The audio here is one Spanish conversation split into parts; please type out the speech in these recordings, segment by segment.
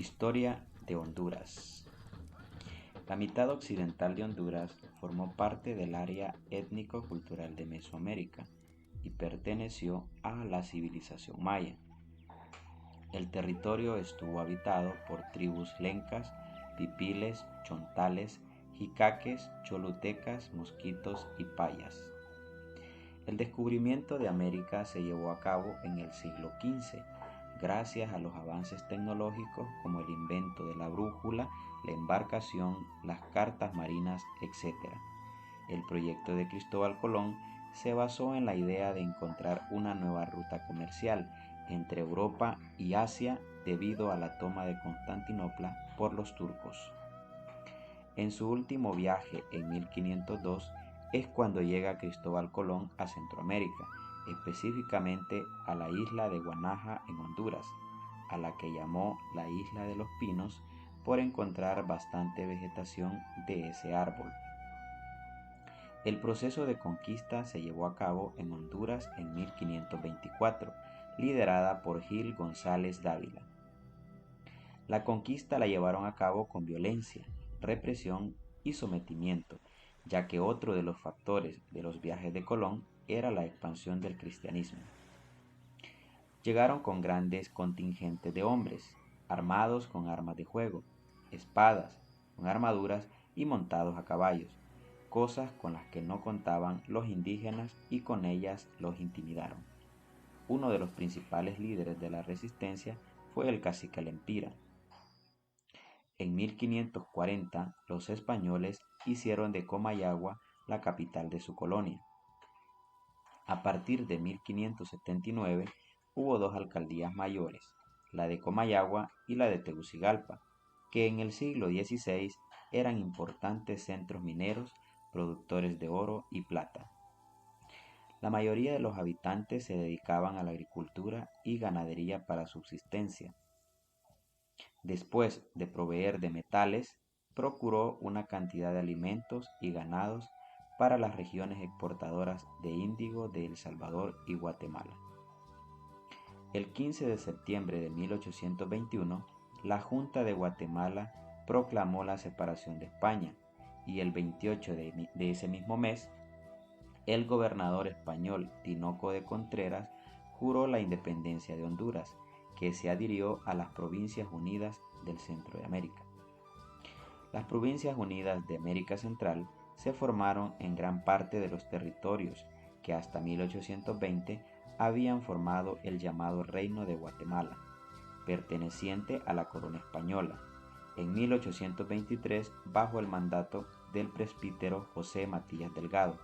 Historia de Honduras. La mitad occidental de Honduras formó parte del área étnico-cultural de Mesoamérica y perteneció a la civilización maya. El territorio estuvo habitado por tribus lencas, pipiles, chontales, jicaques, cholutecas, mosquitos y payas. El descubrimiento de América se llevó a cabo en el siglo XV, gracias a los avances tecnológicos como el invento de la brújula, la embarcación, las cartas marinas, etc. El proyecto de Cristóbal Colón se basó en la idea de encontrar una nueva ruta comercial entre Europa y Asia debido a la toma de Constantinopla por los turcos. En su último viaje en 1502 es cuando llega Cristóbal Colón a Centroamérica, específicamente a la isla de Guanaja en Honduras, a la que llamó la Isla de los Pinos por encontrar bastante vegetación de ese árbol. El proceso de conquista se llevó a cabo en Honduras en 1524, liderada por Gil González Dávila. La conquista la llevaron a cabo con violencia, represión y sometimiento, ya que otro de los factores de los viajes de Colón era la expansión del cristianismo. Llegaron con grandes contingentes de hombres, armados con armas de fuego, espadas, con armaduras y montados a caballos, cosas con las que no contaban los indígenas y con ellas los intimidaron. Uno de los principales líderes de la resistencia fue el cacique Lempira. En 1540, los españoles hicieron de Comayagua la capital de su colonia. A partir de 1579 hubo dos alcaldías mayores, la de Comayagua y la de Tegucigalpa, que en el siglo XVI eran importantes centros mineros, productores de oro y plata. La mayoría de los habitantes se dedicaban a la agricultura y ganadería para subsistencia. Después de proveer de metales, procuró una cantidad de alimentos y ganados para las regiones exportadoras de índigo de El Salvador y Guatemala. El 15 de septiembre de 1821, la Junta de Guatemala proclamó la separación de España y el 28 de ese mismo mes, el gobernador español Tinoco de Contreras juró la independencia de Honduras, que se adhirió a las Provincias Unidas del Centro de América. Las Provincias Unidas de América Central se formaron en gran parte de los territorios que hasta 1820 habían formado el llamado Reino de Guatemala, perteneciente a la corona española, en 1823 bajo el mandato del presbítero José Matías Delgado.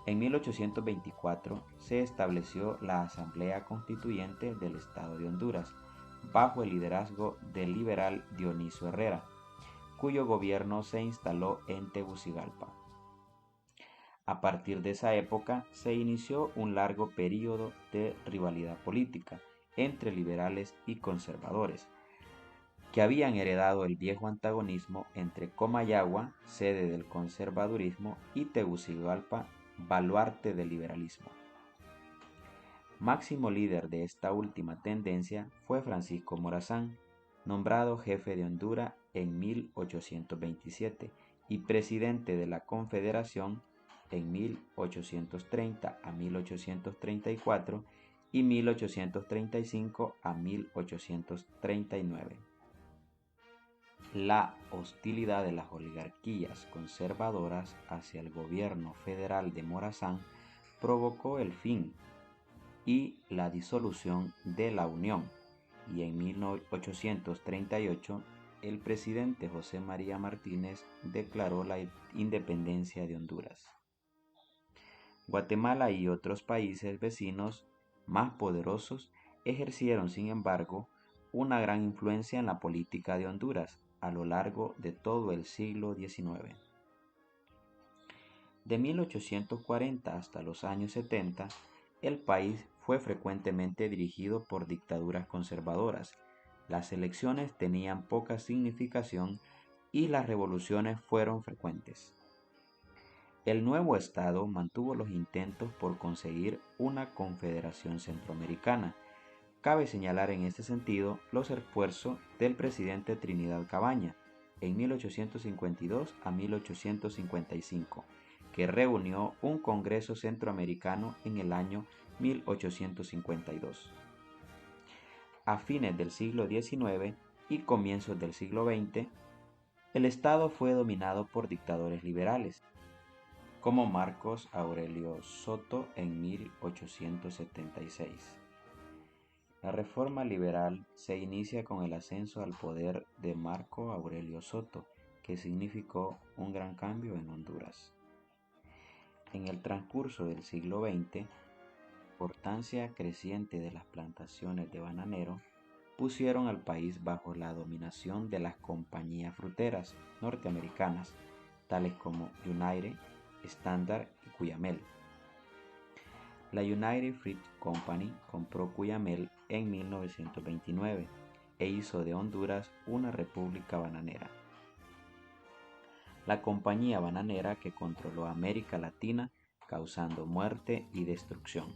En 1824 se estableció la Asamblea Constituyente del Estado de Honduras, bajo el liderazgo del liberal Dionisio Herrera, cuyo gobierno se instaló en Tegucigalpa. A partir de esa época se inició un largo período de rivalidad política entre liberales y conservadores, que habían heredado el viejo antagonismo entre Comayagua, sede del conservadurismo, y Tegucigalpa, baluarte del liberalismo. Máximo líder de esta última tendencia fue Francisco Morazán, nombrado jefe de Honduras en 1827 y presidente de la Confederación en 1830 a 1834 y 1835 a 1839. La hostilidad de las oligarquías conservadoras hacia el gobierno federal de Morazán provocó el fin y la disolución de la Unión, y en 1838 el presidente José María Martínez declaró la independencia de Honduras. Guatemala y otros países vecinos más poderosos ejercieron, sin embargo, una gran influencia en la política de Honduras a lo largo de todo el siglo XIX. De 1840 hasta los años 70, el país fue frecuentemente dirigido por dictaduras conservadoras, las elecciones tenían poca significación y las revoluciones fueron frecuentes. El nuevo Estado mantuvo los intentos por conseguir una confederación centroamericana, Cabe señalar en este sentido los esfuerzos del presidente Trinidad Cabaña en 1852 a 1855, que reunió un Congreso Centroamericano en el año 1852. A fines del siglo XIX y comienzos del siglo XX, el Estado fue dominado por dictadores liberales, como Marcos Aurelio Soto en 1876. La reforma liberal se inicia con el ascenso al poder de Marco Aurelio Soto, que significó un gran cambio en Honduras. En el transcurso del siglo XX, la importancia creciente de las plantaciones de bananero pusieron al país bajo la dominación de las compañías fruteras norteamericanas, tales como United, Standard y Cuyamel. La United Fruit Company compró Cuyamel en 1929 e hizo de Honduras una república bananera. La compañía bananera que controló América Latina, causando muerte y destrucción.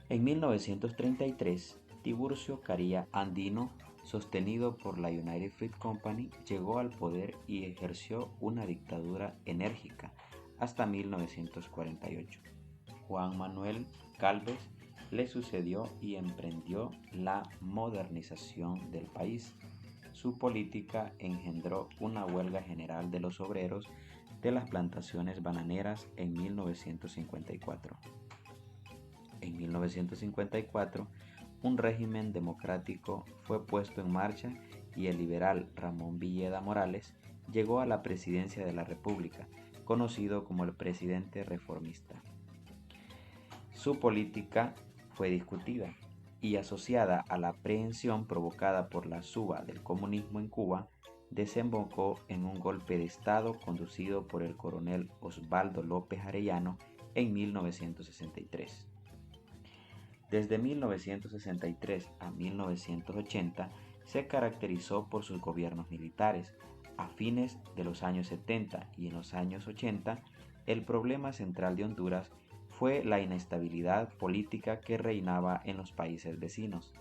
En 1933, Tiburcio Caría Andino, sostenido por la United Fruit Company, llegó al poder y ejerció una dictadura enérgica hasta 1948. Juan Manuel Gálvez le sucedió y emprendió la modernización del país. Su política engendró una huelga general de los obreros de las plantaciones bananeras en 1954. En 1954, un régimen democrático fue puesto en marcha y el liberal Ramón Villeda Morales llegó a la presidencia de la República, conocido como el presidente reformista. Su política fue discutida y asociada a la aprehensión provocada por la suba del comunismo en Cuba, desembocó en un golpe de Estado conducido por el coronel Osvaldo López Arellano en 1963. Desde 1963 a 1980 se caracterizó por sus gobiernos militares. A fines de los años 70 y en los años 80, el problema central de Honduras fue la inestabilidad política que reinaba en los países vecinos.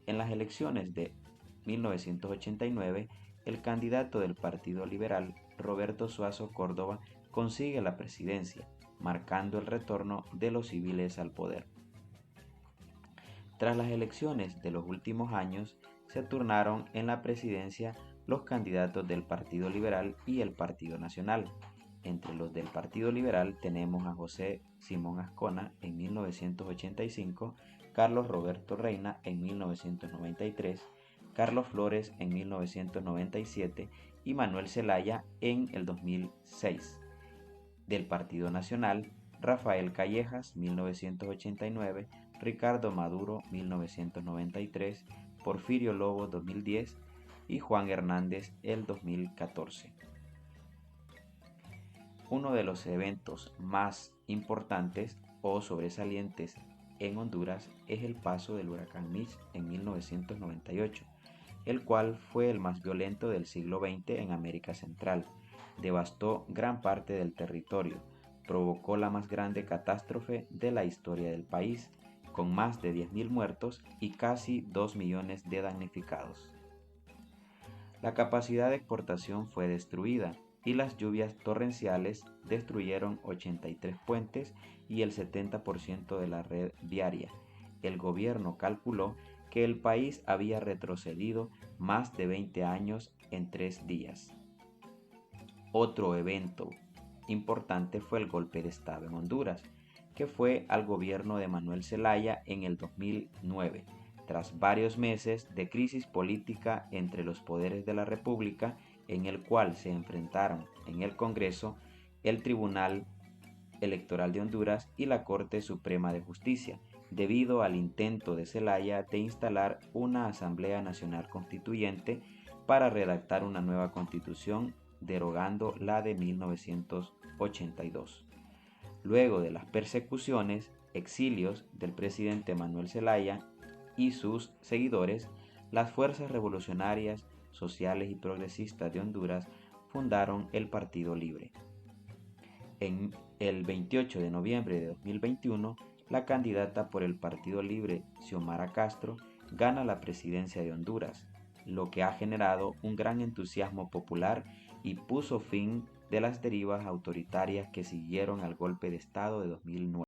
En las elecciones de 1989, el candidato del Partido Liberal, Roberto Suazo Córdoba, consigue la presidencia, marcando el retorno de los civiles al poder. Tras las elecciones de los últimos años, se turnaron en la presidencia los candidatos del Partido Liberal y el Partido Nacional. Entre los del Partido Liberal tenemos a José Simón Azcona en 1985, Carlos Roberto Reina en 1993, Carlos Flores en 1997 y Manuel Zelaya en el 2006. Del Partido Nacional, Rafael Callejas 1989, Ricardo Maduro 1993, Porfirio Lobo 2010 y Juan Hernández el 2014. Uno de los eventos más importantes o sobresalientes en Honduras es el paso del huracán Mitch en 1998, el cual fue el más violento del siglo XX en América Central. Devastó gran parte del territorio, provocó la más grande catástrofe de la historia del país, con más de 10.000 muertos y casi 2 millones de damnificados. La capacidad de exportación fue destruida y las lluvias torrenciales destruyeron 83 puentes y el 70% de la red viaria. El gobierno calculó que el país había retrocedido más de 20 años en 3 días. Otro evento importante fue el golpe de Estado en Honduras, que fue al gobierno de Manuel Zelaya en el 2009, tras varios meses de crisis política entre los poderes de la República, en el cual se enfrentaron en el Congreso, el Tribunal Electoral de Honduras y la Corte Suprema de Justicia, debido al intento de Zelaya de instalar una Asamblea Nacional Constituyente para redactar una nueva constitución derogando la de 1982. Luego de las persecuciones, exilios del presidente Manuel Zelaya y sus seguidores, las fuerzas revolucionarias, sociales y progresistas de Honduras fundaron el Partido Libre. En el 28 de noviembre de 2021, la candidata por el Partido Libre, Xiomara Castro, gana la presidencia de Honduras, lo que ha generado un gran entusiasmo popular y puso fin de las derivas autoritarias que siguieron al golpe de Estado de 2009.